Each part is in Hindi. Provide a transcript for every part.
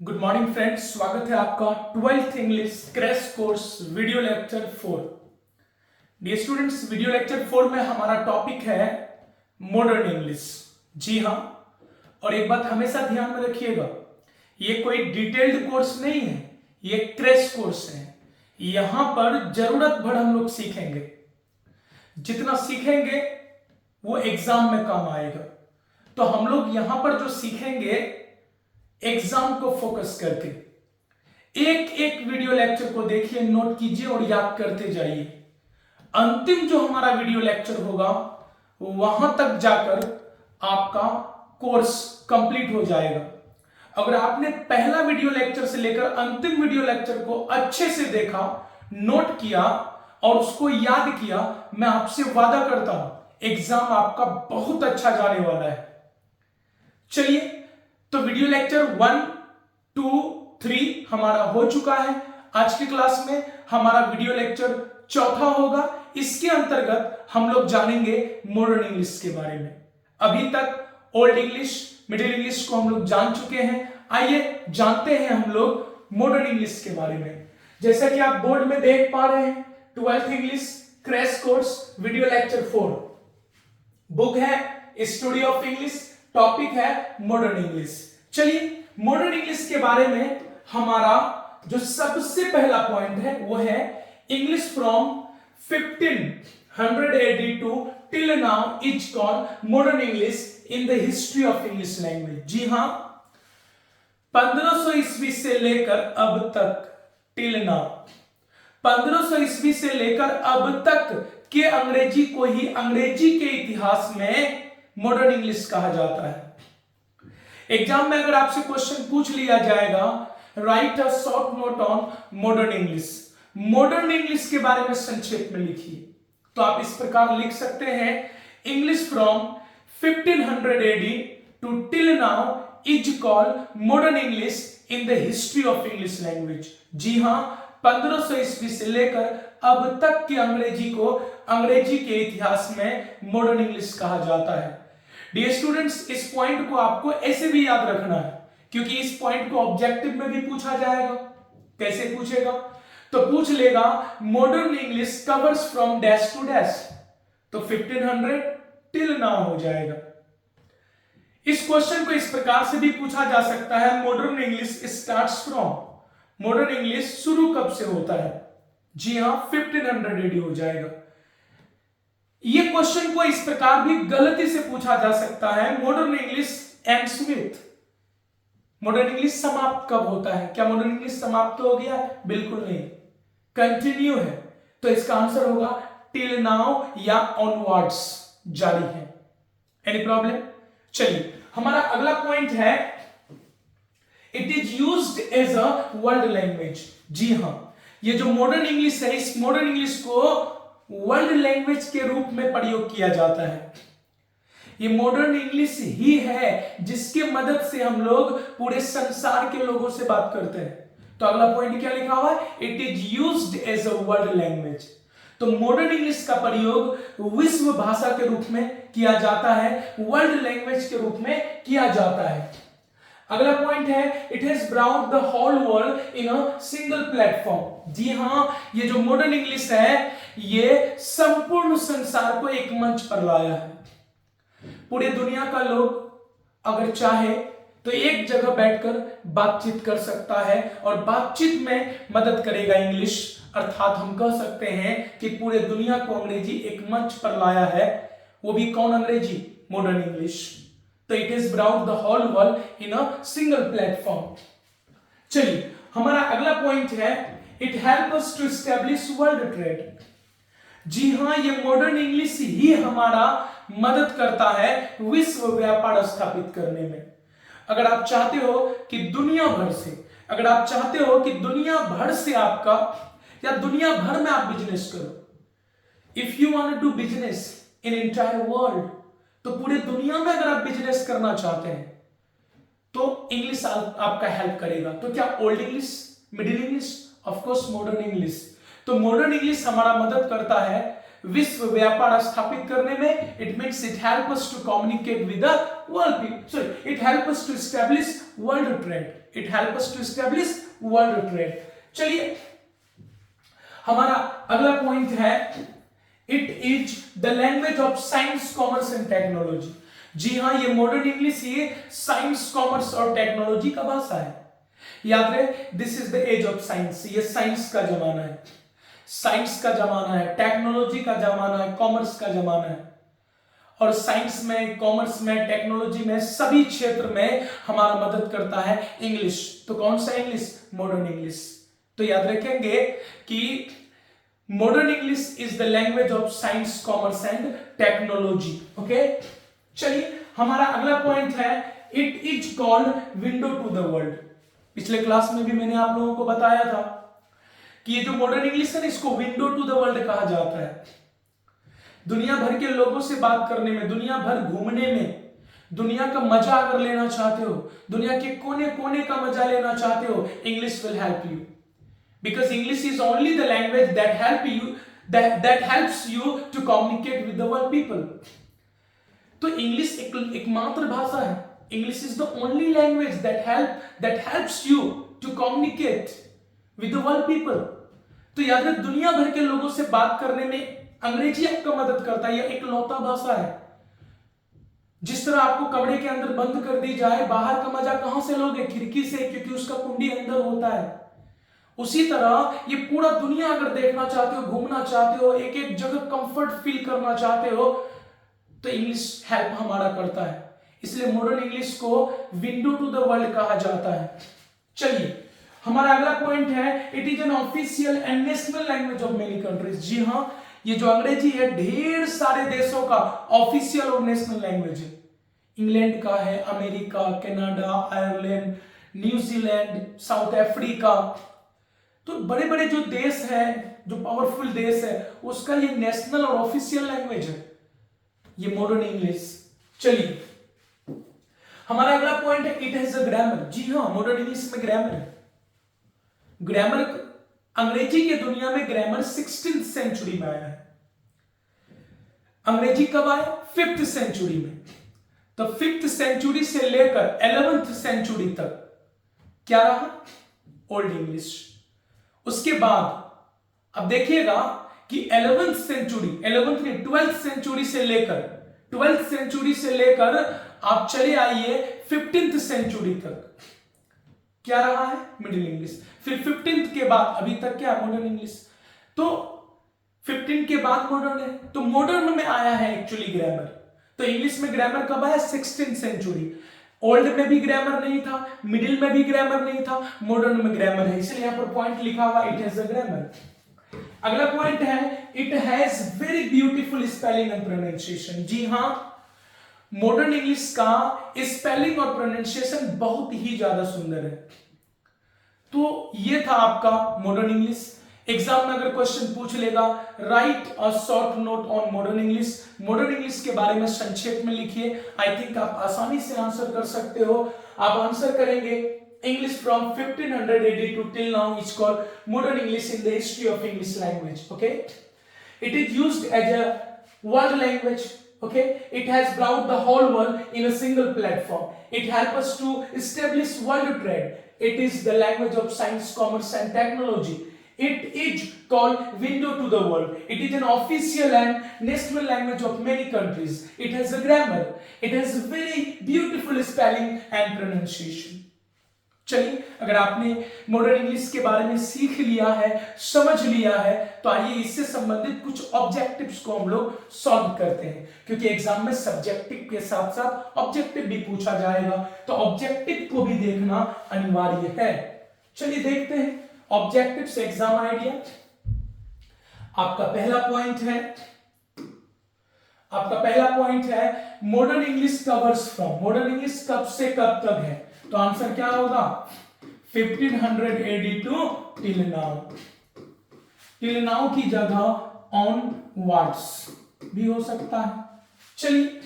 गुड मॉर्निंग फ्रेंड्स, स्वागत है आपका 12th English crash course video lecture 4। Dear students, video lecture 4 में हमारा टॉपिक है मॉडर्न इंग्लिश। जी हाँ, और एक बात हमेशा ध्यान में रखिएगा, ये कोई डिटेल्ड कोर्स नहीं है, ये क्रैश कोर्स है। यहां पर जरूरत भर हम लोग सीखेंगे, जितना सीखेंगे वो एग्जाम में काम आएगा। तो हम लोग यहां पर जो सीखेंगे एग्जाम को फोकस करके एक एक वीडियो लेक्चर को देखिए, नोट कीजिए और याद करते जाइए। अंतिम जो हमारा वीडियो लेक्चर होगा वहां तक जाकर आपका कोर्स कंप्लीट हो जाएगा। अगर आपने पहला वीडियो लेक्चर से लेकर अंतिम वीडियो लेक्चर को अच्छे से देखा, नोट किया और उसको याद किया, मैं आपसे वादा करता हूं एग्जाम आपका बहुत अच्छा जाने वाला है। चलिए, तो वीडियो लेक्चर 1, 2, 3 हमारा हो चुका है। आज की क्लास में हमारा वीडियो लेक्चर चौथा होगा। इसके अंतर्गत हम लोग जानेंगे मॉडर्न इंग्लिश के बारे में। अभी तक ओल्ड इंग्लिश, मिडिल इंग्लिश को हम लोग जान चुके हैं। आइए जानते हैं हम लोग मॉडर्न इंग्लिश के बारे में। जैसा कि आप बोर्ड में देख पा रहे हैं, 12th English crash course video lecture 4 book है स्टडी ऑफ इंग्लिश, टॉपिक है मॉडर्न इंग्लिश। चलिए, मॉडर्न इंग्लिश के बारे में हमारा जो सबसे पहला पॉइंट है वो है English from 1500 AD to till now is called modern English in the history of English language. जी हां, 1500 ईस्वी से लेकर अब तक, टिल नाउ 1500 ईस्वी से लेकर अब तक के अंग्रेजी को ही अंग्रेजी के इतिहास में मॉडर्न इंग्लिश कहा जाता है। एग्जाम में अगर आपसे क्वेश्चन पूछ लिया जाएगा, right a short note on modern English, modern English के बारे में संक्षेप में लिखिए, तो आप इस प्रकार लिख सकते हैं, English from 1500 AD to till now is called modern English in the history of English language. जी हां, 1500 ईस्वी से लेकर अब तक की अंग्रेजी को अंग्रेजी के इतिहास में मॉडर्न इंग्लिश कहा जाता है। डियर स्टूडेंट्स, इस पॉइंट को आपको ऐसे भी याद रखना है, क्योंकि इस पॉइंट को ऑब्जेक्टिव में भी पूछा जाएगा। कैसे पूछेगा? तो पूछ लेगा modern English covers from dash to dash, तो 1500 टिल नाउ हो जाएगा। इस क्वेश्चन को इस प्रकार से भी पूछा जा सकता है, modern English starts from, modern English शुरू कब से होता है? जी हां, 1500 AD हो जाएगा। ये क्वेश्चन को इस प्रकार भी गलती से पूछा जा सकता है, modern English ends with, modern English समाप्त कब होता है? क्या मॉडर्न इंग्लिश समाप्त हो गया? बिल्कुल नहीं, कंटिन्यू है। तो इसका आंसर होगा टिल नाउ या ऑनवर्ड्स जारी है। Any problem? चलिए, हमारा अगला पॉइंट है, it is used as a world language. जी हां, ये जो मॉडर्न इंग्लिश है, इस मॉडर्न इंग्लिश को वर्ल्ड लैंग्वेज के रूप में प्रयोग किया जाता है। ये मॉडर्न इंग्लिश ही है जिसके मदद से हम लोग पूरे संसार के लोगों से बात करते हैं। तो अगला पॉइंट क्या लिखा हुआ है? It is used as a world language. तो मॉडर्न इंग्लिश का प्रयोग विश्व भाषा के रूप में किया जाता है, वर्ल्ड लैंग्वेज के रूप में किया जाता है। अगला पॉइंट है, it has brought the whole world in a single platform. जी हां, ये जो मॉडर्न इंग्लिश है, ये संपूर्ण संसार को एक मंच पर लाया है। पूरे दुनिया का लोग अगर चाहे तो एक जगह बैठकर बातचीत कर सकता है, और बातचीत में मदद करेगा इंग्लिश। अर्थात हम कह सकते हैं कि पूरे दुनिया को अंग्रेजी एक मंच पर लाया है। वो भी कौन अंग्रेजी? Modern English. तो it is brought the whole world in a single platform. चलिए, हमारा अगला पॉइंट है, it help us to establish world trade. जी हां, ये मॉडर्न इंग्लिश ही हमारा मदद करता है विश्व व्यापार स्थापित करने में। अगर आप चाहते हो कि दुनिया भर से, अगर आप चाहते हो कि दुनिया भर से आपका, या दुनिया भर में आप बिजनेस करो, if you want to do business in entire world, तो पूरे दुनिया में अगर आप बिजनेस करना चाहते हैं तो इंग्लिश आपका हेल्प करेगा। तो क्या old English, middle English, of course modern English. तो मॉडर्न इंग्लिश हमारा मदद करता है विश्व व्यापार स्थापित करने में। It means it help us to communicate with the world people, sorry it help us to establish world trade, it help us to establish world trade. चलिए हमारा अगला पॉइंट है, it is the language of science, commerce and technology. जी हाँ, ये मॉडर्न इंग्लिश ये साइंस, कॉमर्स और टेक्नोलॉजी का भाषा है। याद रहे, this is the age of science, ये साइंस का जमाना है, साइंस का जमाना है, टेक्नोलॉजी का जमाना है, कॉमर्स का जमाना है। और साइंस में, कॉमर्स में, टेक्नोलॉजी में, सभी क्षेत्र में हमारा मदद करता है इंग्लिश। तो कौन सा इंग्लिश? Modern English. तो याद रखेंगे कि modern English is the language of science, commerce and technology. Okay, चलिए हमारा अगला पॉइंट है, it is called window to the world. पिछले क्लास में भी मैंने आप लोगों को बताया था कि ये जो मॉडर्न इंग्लिश है, इसको विंडो टू द वर्ल्ड कहा जाता है। दुनिया भर के लोगों से बात करने में, दुनिया भर घूमने में, दुनिया का मजा अगर लेना चाहते हो, दुनिया के कोने कोने का मजा लेना चाहते हो, English will help you, because English is only the language that help you, that helps you to communicate with the world people. तो इंग्लिश एक मातृभाषा है। English is the only language that helps you to communicate with the world people. तो याद रख, दुनिया भर के लोगों से बात करने में अंग्रेजी आपको मदद करता है। यह एक लौता भाषा है। जिस तरह आपको कमरे के अंदर बंद कर दी जाए, बाहर का मजा कहां से लोगे? खिड़की से, क्योंकि उसका कुंडी अंदर होता है। उसी तरह ये पूरा दुनिया अगर देखना चाहते हो, घूमना चाहते हो, एक एक जगह कंफर्ट फील करना चाहते हो, तो इंग्लिश हेल्प हमारा करता है। इसलिए मॉडर्न इंग्लिश को विंडो टू द वर्ल्ड कहा जाता है। चलिए हमारा अगला पॉइंट है, it is an official and national language of many countries. जी हाँ, ये जो अंग्रेजी है ढेर सारे देशों का ऑफिशियल और नेशनल लैंग्वेज है। इंग्लैंड का है, America, Canada, Ireland, New Zealand, south Africa. तो बड़े बड़े जो देश हैं, जो पावरफुल देश है, उसका ये नेशनल और ऑफिशियल लैंग्वेज है, ये मॉडर्न इंग्लिश। चलिए हमारा अगला पॉइंट है, इट हैज अ ग्रामर। जी हाँ, मॉडर्न इंग्लिश में ग्रामर है। ग्रामर, अंग्रेजी की दुनिया में ग्रामर 16th सेंचुरी में आया है। अंग्रेजी कब आया? 5th सेंचुरी में। तो 5th सेंचुरी से लेकर 11th सेंचुरी तक क्या रहा? Old English. उसके बाद अब देखिएगा कि 11th सेंचुरी, 11th नहीं 12th सेंचुरी से लेकर, 12th सेंचुरी से लेकर आप चले आइए 15th सेंचुरी तक क्या रहा है? Middle English. फिर 15th के बाद अभी तक क्या? Modern English. तो 15 के बाद मॉडर्न है। तो मॉडर्न में आया है एक्चुअली ग्रामर। तो इंग्लिश में ग्रामर कब आया? 16th century. ओल्ड में भी ग्रामर नहीं था, मिडिल में भी ग्रामर नहीं था, मॉडर्न में ग्रामर है। इसलिए यहां पर पॉइंट लिखा हुआ, इट हैज अ ग्रामर। अगला पॉइंट है, it has very beautiful spelling and pronunciation. जी हां, मॉडर्न इंग्लिश का स्पेलिंग और प्रोनाउंसिएशन बहुत ही ज्यादा सुंदर है। तो ये था आपका मॉडर्न इंग्लिश। एग्जाम में अगर क्वेश्चन पूछ लेगा, right a short note on modern English, modern English के बारे में संक्षेप में लिखिए। आई थिंक आप आसानी से आंसर कर सकते हो। आप आंसर करेंगे, English from 1500 AD to till now is called modern English in the history of English language. Okay, it is used as a world language. Okay, it has brought the whole world in a single platform. It helps us to establish world trade. It is the language of science, commerce and technology. It is called window to the world. It is an official and national language of many countries. It has a grammar. It has a very beautiful spelling and pronunciation. चलिए, अगर आपने मॉडर्न इंग्लिश के बारे में सीख लिया है, समझ लिया है, तो आइए इससे संबंधित कुछ ऑब्जेक्टिव्स को हम लोग सॉल्व करते हैं, क्योंकि एग्जाम में सब्जेक्टिव के साथ साथ ऑब्जेक्टिव भी पूछा जाएगा, तो ऑब्जेक्टिव को भी देखना अनिवार्य है। चलिए देखते हैं ऑब्जेक्टिव्स एग्जाम आइडिया। आपका पहला पॉइंट है modern English covers from. Modern English कब से कब तक है? तो आंसर क्या होगा? 1500 AD to till now. Till now की जगह ऑनवर्ड्स भी हो सकता है। चलिए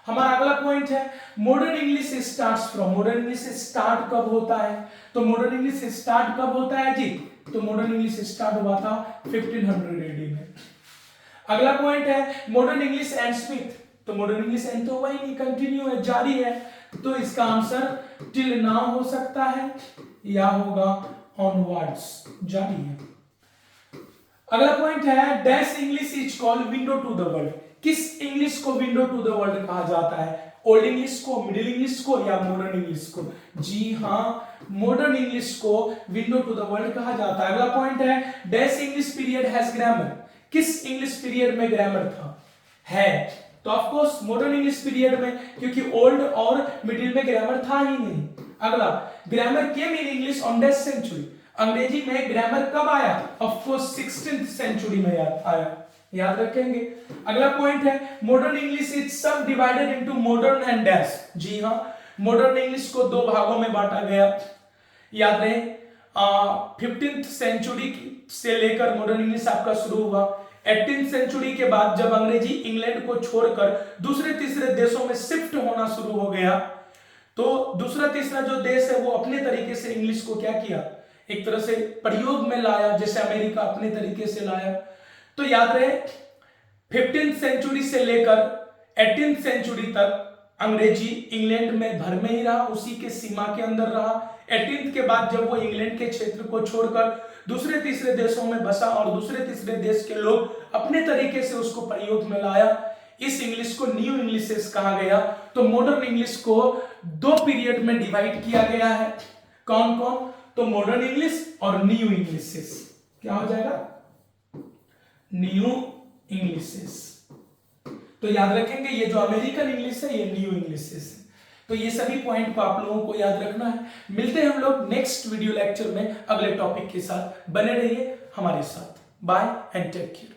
हमारा अगला पॉइंट है, modern English starts from. Modern English start कब होता है? तो मॉडर्न इंग्लिश स्टार्ट कब होता है जी? तो मॉडर्न इंग्लिश स्टार्ट हुआ था 1500 AD में। अगला पॉइंट है मॉडर्न इंग्लिश एंड्स विथ, तो मॉडर्न इंग्लिश एंड तो हुआ ही नहीं, कंटिन्यू है, जारी है, तो इसका आंसर टिल नाउ हो सकता है या होगा ऑनवर्ड्स, जारी है। अगला पॉइंट है dash English is called window to the world, किस इंग्लिश को विंडो टू द वर्ल्ड कहा जाता है, ओल्ड इंग्लिश को, मिडिल इंग्लिश को या मॉडर्न इंग्लिश को? जी हाँ, मॉडर्न इंग्लिश को विंडो टू द वर्ल्ड कहा जाता है। अगला पॉइंट है dash English period has grammar, किस इंग्लिश पीरियड में ग्रामर था, है, तो of course modern English period में, क्योंकि ओल्ड और मिडिल में ग्रामर था ही नहीं। अगला, grammar came in English on dash century, अंग्रेजी में ग्रामर कब आया, ऑफ कोर्स 16th सेंचुरी में आया, याद रखेंगे। अगला पॉइंट है modern English is subdivided into modern and dash, जी हाँ, मॉडर्न इंग्लिश को दो भागों में बांटा गया, याद रहे। 15th सेंचुरी से लेकर मॉडर्न इंग्लिश आपका शुरू हुआ, 18th सेंचुरी के बाद जब अंग्रेजी इंग्लैंड को छोड़कर दूसरे तीसरे देशों में शिफ्ट होना शुरू हो गया, तो दूसरा तीसरा जो देश है वो अपने तरीके से इंग्लिश को क्या किया, एक तरह से प्रयोग में लाया, जैसे अमेरिका अपने तरीके से लाया। तो याद रहे 15th सेंचुरी से लेकर 18th सेंचुरी तक अंग्रेजी इंग्लैंड में भर में ही रहा, उसी के सीमा के अंदर रहा। 18th के बाद जब वो इंग्लैंड के क्षेत्र को छोड़कर दूसरे तीसरे देशों में बसा और दूसरे तीसरे देश के लोग अपने तरीके से उसको प्रयोग में लाया, इस इंग्लिश को न्यू इंग्लिशेस कहा गया। तो मॉडर्न इंग्लिश को दो पीरियड में डिवाइड किया गया है, कौन कौन, तो मॉडर्न इंग्लिश और न्यू इंग्लिशेस, क्या हो जाएगा, न्यू इंग्लिशेस। तो याद रखेंगे ये जो अमेरिकन इंग्लिश है ये न्यू इंग्लिशेस है। तो ये सभी पॉइंट को आप लोगों को याद रखना है। मिलते हैं हम लोग नेक्स्ट वीडियो लेक्चर में अगले टॉपिक के साथ, बने रहिए हमारे साथ। Bye and take care.